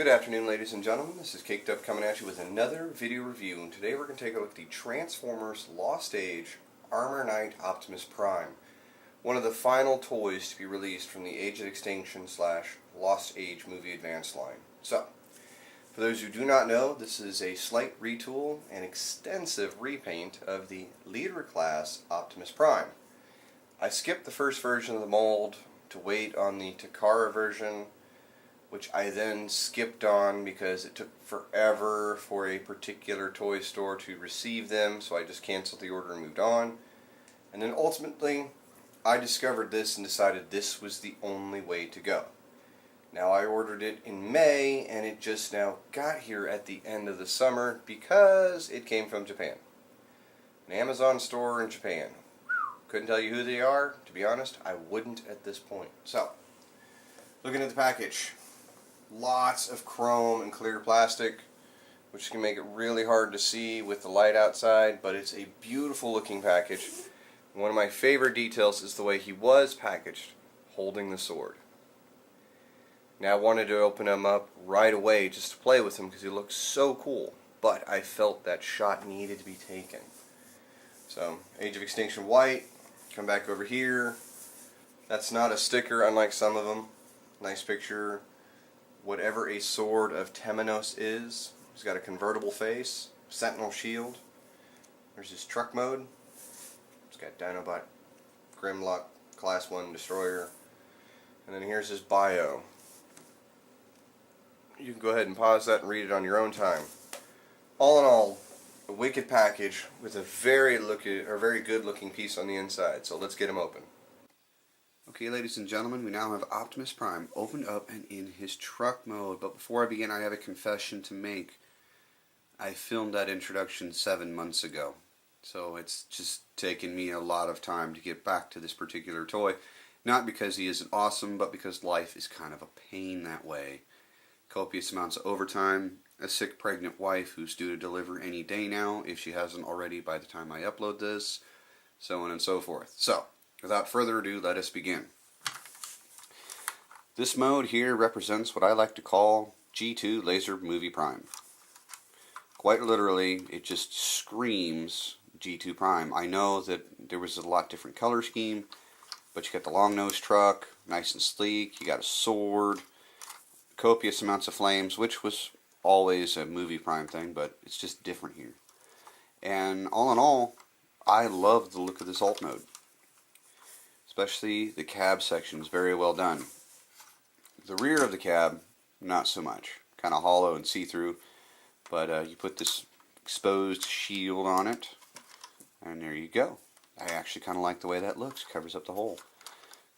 Good afternoon, ladies and gentlemen. This is Caked Up coming at you with another video review, and today we're going to take a look at the Transformers Lost Age Armor Knight Optimus Prime, one of the final toys to be released from the Age of Extinction / Lost Age movie advance line. So, for those who do not know, this is a slight retool and extensive repaint of the Leader Class Optimus Prime. I skipped the first version of the mold to wait on the Takara version, which I then skipped on because it took forever for a particular toy store to receive them, so I just canceled the order and moved on. And then ultimately, I discovered this and decided this was the only way to go. Now, I ordered it in May, and it just now got here at the end of the summer because it came from Japan. An Amazon store in Japan. Couldn't tell you who they are. To be honest, I wouldn't at this point. So, looking at the package. Lots of chrome and clear plastic, which can make it really hard to see with the light outside, but it's a beautiful looking package. One of my favorite details is the way he was packaged, holding the sword. Now, I wanted to open him up right away just to play with him because he looks so cool, but I felt that shot needed to be taken. So, Age of Extinction white, come back over here. That's not a sticker unlike some of them. Nice picture. Whatever a sword of Temenos is. He's got a convertible face, sentinel shield. There's his truck mode. He's got Dinobot, Grimlock, Class 1 Destroyer. And then here's his bio. You can go ahead and pause that and read it on your own time. All in all, a wicked package with a very good looking piece on the inside. So let's get him open. Okay, ladies and gentlemen, we now have Optimus Prime opened up and in his truck mode. But before I begin, I have a confession to make. I filmed that introduction 7 months ago, so it's just taken me a lot of time to get back to this particular toy. Not because he isn't awesome, but because life is kind of a pain that way. Copious amounts of overtime, a sick pregnant wife who's due to deliver any day now, if she hasn't already by the time I upload this, so on and so forth. So, without further ado, let us begin. This mode here represents what I like to call G2 Laser Movie Prime. Quite literally, it just screams G2 Prime. I know that there was a lot different color scheme, but you got the long nose truck, nice and sleek, you got a sword, copious amounts of flames, which was always a movie Prime thing, but it's just different here. And all in all, I love the look of this alt mode. Especially the cab section is very well done. The rear of the cab, not so much. Kind of hollow and see-through. But you put this exposed shield on it, and there you go. I actually kind of like the way that looks. Covers up the hole.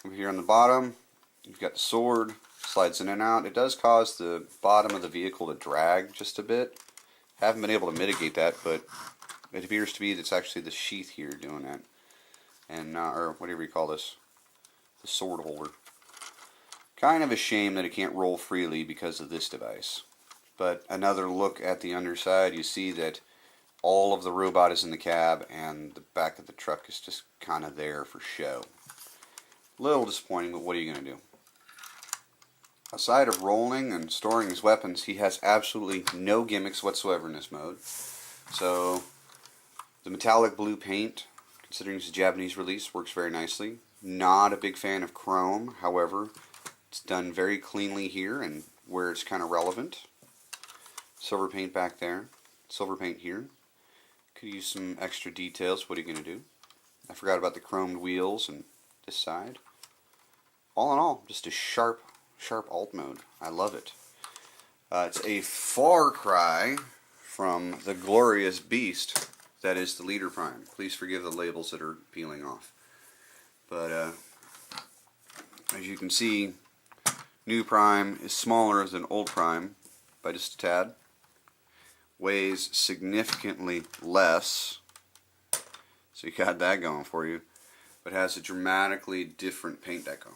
Over here on the bottom, you've got the sword. Slides in and out. It does cause the bottom of the vehicle to drag just a bit. Haven't been able to mitigate that, but it appears to be that's actually the sheath here doing that. And or whatever you call this, the sword holder. Kind of a shame that it can't roll freely because of this device. But another look at the underside, you see that all of the robot is in the cab and the back of the truck is just kind of there for show. A little disappointing, but what are you going to do? Aside of rolling and storing his weapons, he has absolutely no gimmicks whatsoever in this mode. So, the metallic blue paint, considering it's a Japanese release, works very nicely. Not a big fan of chrome, however, it's done very cleanly here and where it's kind of relevant. Silver paint back there, silver paint here. Could use some extra details. What are you going to do? I forgot about the chromed wheels and this side. All in all, just a sharp alt mode. I love it. It's a far cry from the glorious beast that is the Leader Prime. Please forgive the labels that are peeling off. But as you can see, new Prime is smaller than old Prime by just a tad. Weighs significantly less. So you got that going for you. But has a dramatically different paint deco.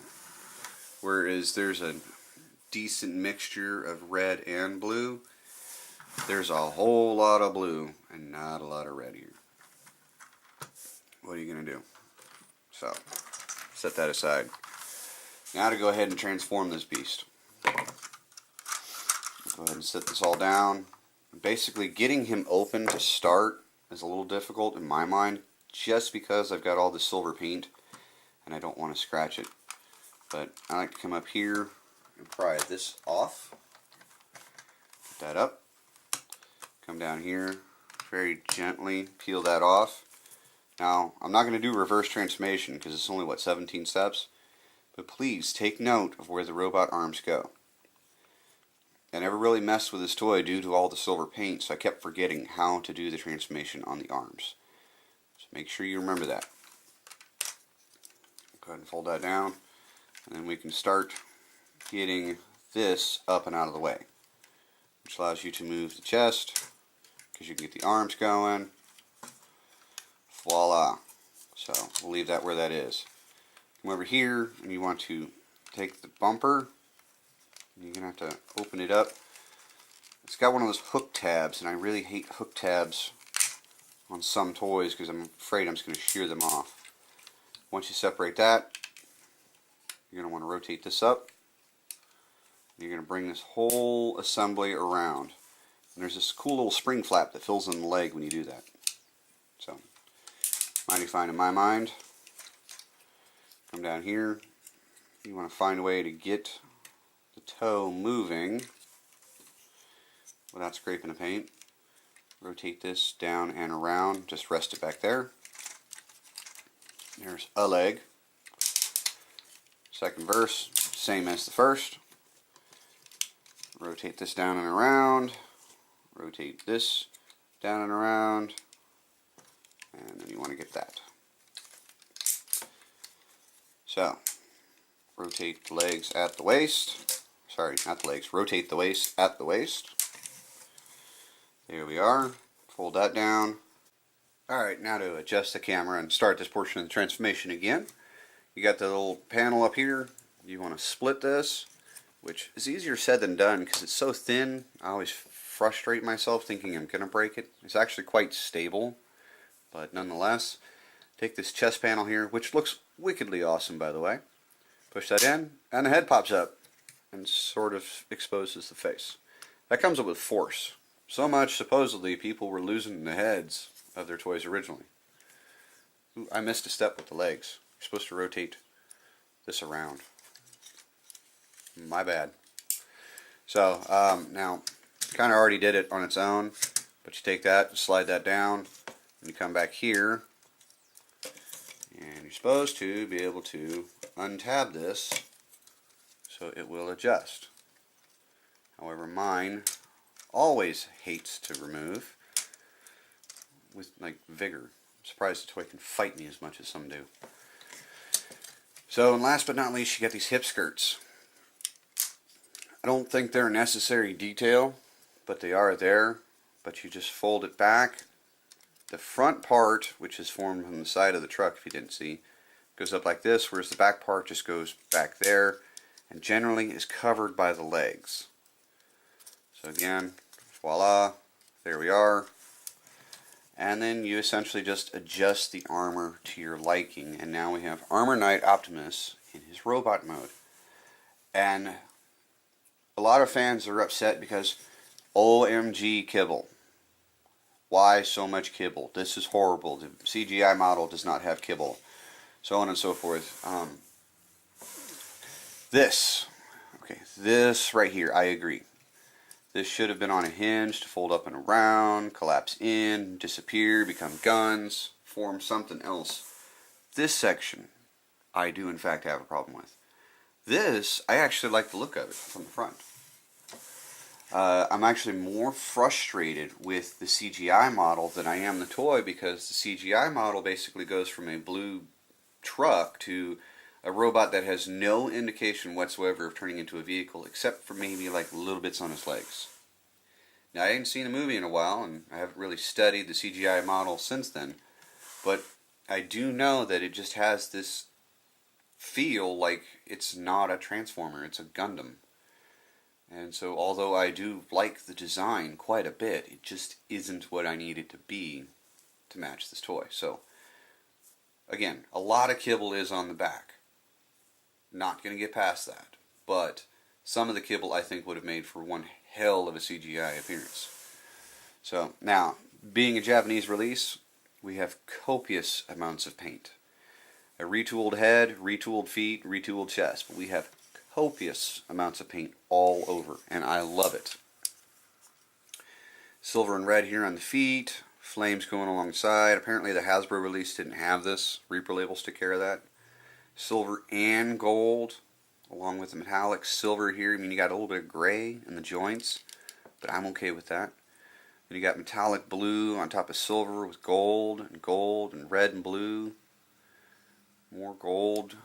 Whereas there's a decent mixture of red and blue, there's a whole lot of blue and not a lot of red here. What are you going to do? So, set that aside. Now to go ahead and transform this beast. Go ahead and set this all down. Basically, getting him open to start is a little difficult in my mind, just because I've got all this silver paint and I don't want to scratch it. But I like to come up here and pry this off. Put that up. Come down here, very gently peel that off. Now, I'm not going to do reverse transformation because it's only, what, 17 steps? But please take note of where the robot arms go. I never really messed with this toy due to all the silver paint, so I kept forgetting how to do the transformation on the arms. So make sure you remember that. Go ahead and fold that down, and then we can start getting this up and out of the way, which allows you to move the chest, because you can get the arms going. Voila. So we'll leave that where that is. Come over here, and you want to take the bumper. You're going to have to open it up. It's got one of those hook tabs, and I really hate hook tabs on some toys because I'm afraid I'm just going to shear them off. Once you separate that, you're going to want to rotate this up. You're going to bring this whole assembly around. And there's this cool little spring flap that fills in the leg when you do that. So, mighty fine in my mind. Come down here. You want to find a way to get the toe moving without scraping the paint. Rotate this down and around. Just rest it back there. There's a leg. Second verse, same as the first. Rotate this down and around. Rotate this down and around. And then you want to get that. So, rotate the legs at the waist. Sorry, not the legs. Rotate the waist at the waist. There we are. Fold that down. Alright, now to adjust the camera and start this portion of the transformation again. You got the little panel up here. You want to split this, which is easier said than done because it's so thin. I always frustrate myself thinking I'm going to break it. It's actually quite stable, but nonetheless, take this chest panel here, which looks wickedly awesome, by the way. Push that in, and the head pops up and sort of exposes the face. That comes up with force. So much, supposedly, people were losing the heads of their toys originally. Ooh, I missed a step with the legs. You're supposed to rotate this around. My bad. So, now, kind of already did it on its own, but you take that, slide that down, and you come back here, and you're supposed to be able to untab this so it will adjust. However, mine always hates to remove with like vigor. I'm surprised the toy can fight me as much as some do. So, and last but not least, you got these hip skirts. I don't think they're a necessary detail, but they are there. But you just fold it back. The front part, which is formed from the side of the truck, if you didn't see, goes up like this, whereas the back part just goes back there, and generally is covered by the legs. So again, voila, there we are. And then you essentially just adjust the armor to your liking, and now we have Armor Knight Optimus in his robot mode. And a lot of fans are upset because, OMG kibble. Why so much kibble? This is horrible. The CGI model does not have kibble. So on and so forth. This right here, I agree. This should have been on a hinge to fold up and around, collapse in, disappear, become guns, form something else. This section, I do in fact have a problem with. This, I actually like the look of it from the front. I'm actually more frustrated with the CGI model than I am the toy, because the CGI model basically goes from a blue truck to a robot that has no indication whatsoever of turning into a vehicle, except for maybe like little bits on his legs. Now, I haven't seen a movie in a while, and I haven't really studied the CGI model since then, but I do know that it just has this feel like it's not a Transformer, it's a Gundam. And so, although I do like the design quite a bit, it just isn't what I need it to be to match this toy. So, again, a lot of kibble is on the back. Not going to get past that. But Some of the kibble I think would have made for one hell of a CGI appearance. So now, being a Japanese release, we have copious amounts of paint. A retooled head, retooled feet, retooled chest, but we have copious amounts of paint all over, and I love it. Silver and red here on the feet, flames going alongside. Apparently the Hasbro release didn't have this. Reaper labels took care of that. Silver and gold, along with the metallic. Silver here, I mean you got a little bit of gray in the joints, but I'm okay with that. Then you got metallic blue on top of silver with gold and red and blue. More gold.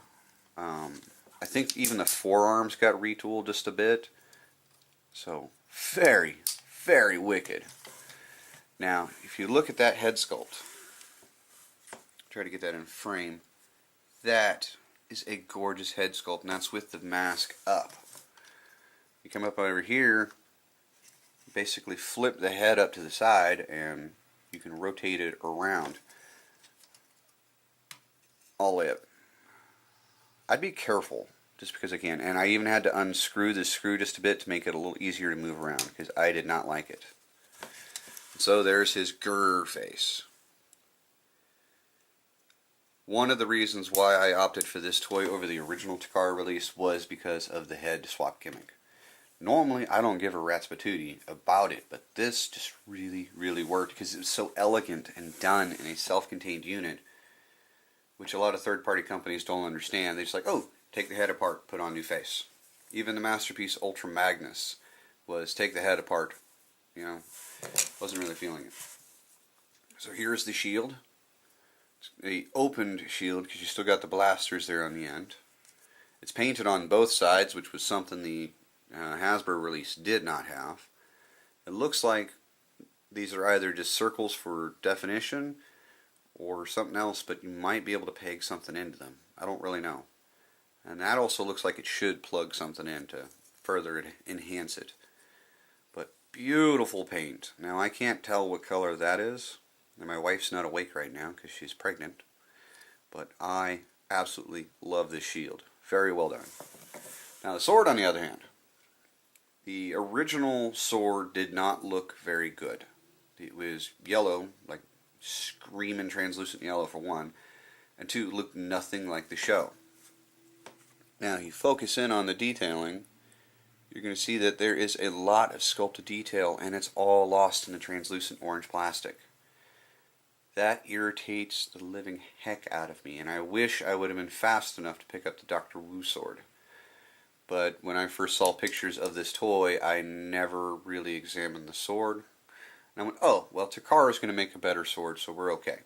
I think even the forearms got retooled just a bit. So very, very wicked. Now, if you look at that head sculpt, try to get that in frame, that is a gorgeous head sculpt, and that's with the mask up. You come up over here, basically flip the head up to the side, and you can rotate it around all the way up. I'd be careful, just because I can, and I even had to unscrew the screw just a bit to make it a little easier to move around, because I did not like it. So there's his grrr face. One of the reasons why I opted for this toy over the original Takara release was because of the head swap gimmick. Normally I don't give a rat's patootie about it, but this just really, really worked because it was so elegant and done in a self-contained unit, which a lot of third-party companies don't understand. They're just like, oh, take the head apart, put on new face. Even the Masterpiece Ultra Magnus was take the head apart. You know, wasn't really feeling it. So here's the shield. It's a opened shield because you still got the blasters there on the end. It's painted on both sides, which was something the Hasbro release did not have. It looks like these are either just circles for definition or something else, but you might be able to peg something into them. I don't really know. And that also looks like it should plug something in to further enhance it. But beautiful paint. Now I can't tell what color that is, and my wife's not awake right now because she's pregnant, but I absolutely love this shield. Very well done. Now the sword, on the other hand, the original sword did not look very good. It was yellow, like screaming translucent yellow for one, and two, it looked nothing like the show. Now you focus in on the detailing, you're going to see that there is a lot of sculpted detail, and it's all lost in the translucent orange plastic. That irritates the living heck out of me, and I wish I would have been fast enough to pick up the Dr. Wu sword. But when I first saw pictures of this toy, I never really examined the sword. And I went, oh, well, Takara's going to make a better sword, so we're okay.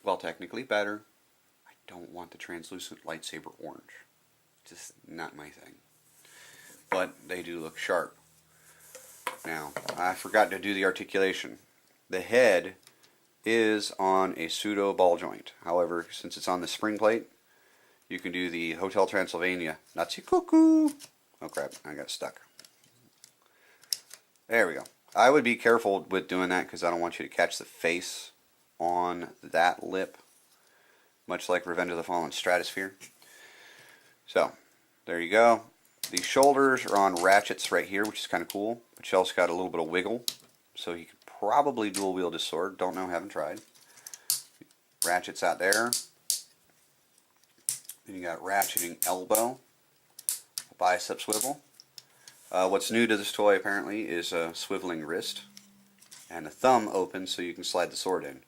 Well, technically better. I don't want the translucent lightsaber orange. Just not my thing. But they do look sharp. Now, I forgot to do the articulation. The head is on a pseudo ball joint. However, since it's on the spring plate, you can do the Hotel Transylvania Nazi cuckoo. Oh crap, I got stuck. There we go. I would be careful with doing that because I don't want you to catch the face on that lip, much like Revenge of the Fallen Stratosphere. So, there you go. The shoulders are on ratchets right here, which is kind of cool, but you also got a little bit of wiggle, so you could probably dual wield this sword. Don't know, haven't tried. Ratchets out there. Then you got ratcheting elbow, bicep swivel. What's new to this toy apparently is a swiveling wrist and a thumb open so you can slide the sword in.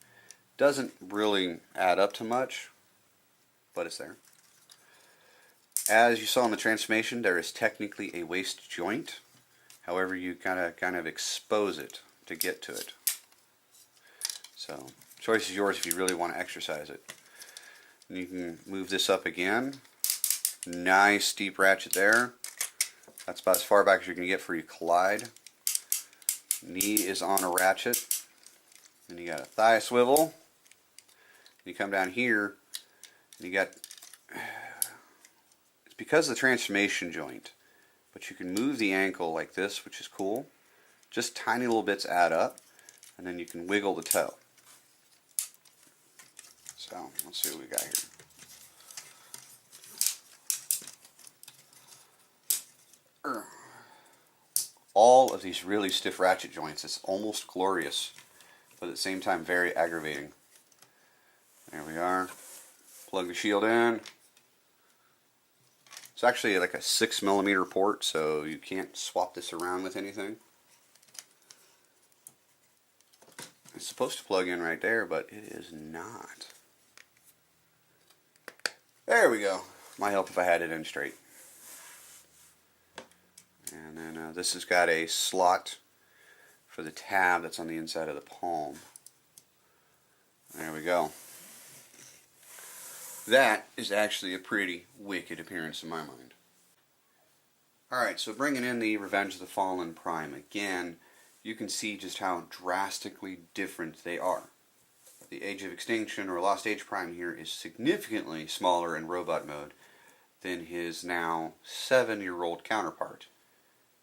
Doesn't really add up to much, but it's there. As you saw in the transformation, there is technically a waist joint. However, you gotta kind of expose it to get to it. So, choice is yours if you really want to exercise it. And you can move this up again. Nice deep ratchet there. That's about as far back as you're going to get for your collide. Knee is on a ratchet. Then you got a thigh swivel. You come down here, and you got, it's because of the transformation joint, but you can move the ankle like this, which is cool. Just tiny little bits add up, and then you can wiggle the toe. So, let's see what we got here. all of these really stiff ratchet joints. It's almost glorious, but at the same time very aggravating. There we are. Plug the shield in. It's actually like a 6mm port, so you can't swap this around with anything. It's supposed to plug in right there, but it is not. There we go. Might help if I had it in straight. And then this has got a slot for the tab that's on the inside of the palm. There we go. That is actually a pretty wicked appearance in my mind. Alright, so bringing in the Revenge of the Fallen Prime again, you can see just how drastically different they are. The Age of Extinction or Lost Age Prime here is significantly smaller in robot mode than his now 7-year-old counterpart.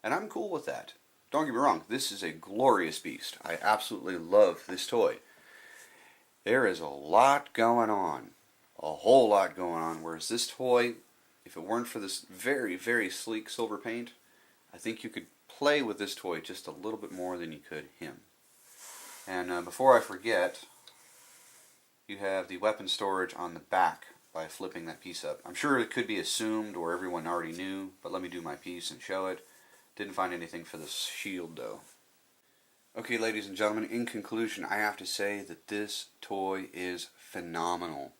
And I'm cool with that. Don't get me wrong, this is a glorious beast. I absolutely love this toy. There is a lot going on. A whole lot going on. Whereas this toy, if it weren't for this very, very sleek silver paint, I think you could play with this toy just a little bit more than you could him. And before I forget, you have the weapon storage on the back by flipping that piece up. I'm sure it could be assumed or everyone already knew, but let me do my piece and show it. Didn't find anything for this shield though. Okay, ladies and gentlemen, in conclusion, I have to say that this toy is phenomenal.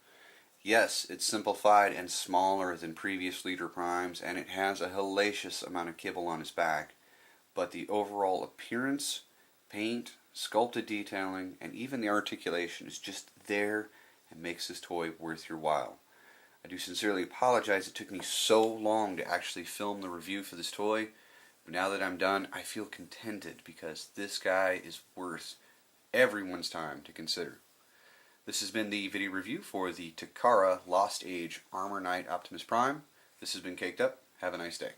Yes, it's simplified and smaller than previous Leader Primes, and it has a hellacious amount of kibble on his back, but the overall appearance, paint, sculpted detailing, and even the articulation is just there and makes this toy worth your while. I do sincerely apologize it took me so long to actually film the review for this toy, but now that I'm done, I feel contented because this guy is worth everyone's time to consider. This has been the video review for the Takara Lost Age Armor Knight Optimus Prime. This has been Caked Up. Have a nice day.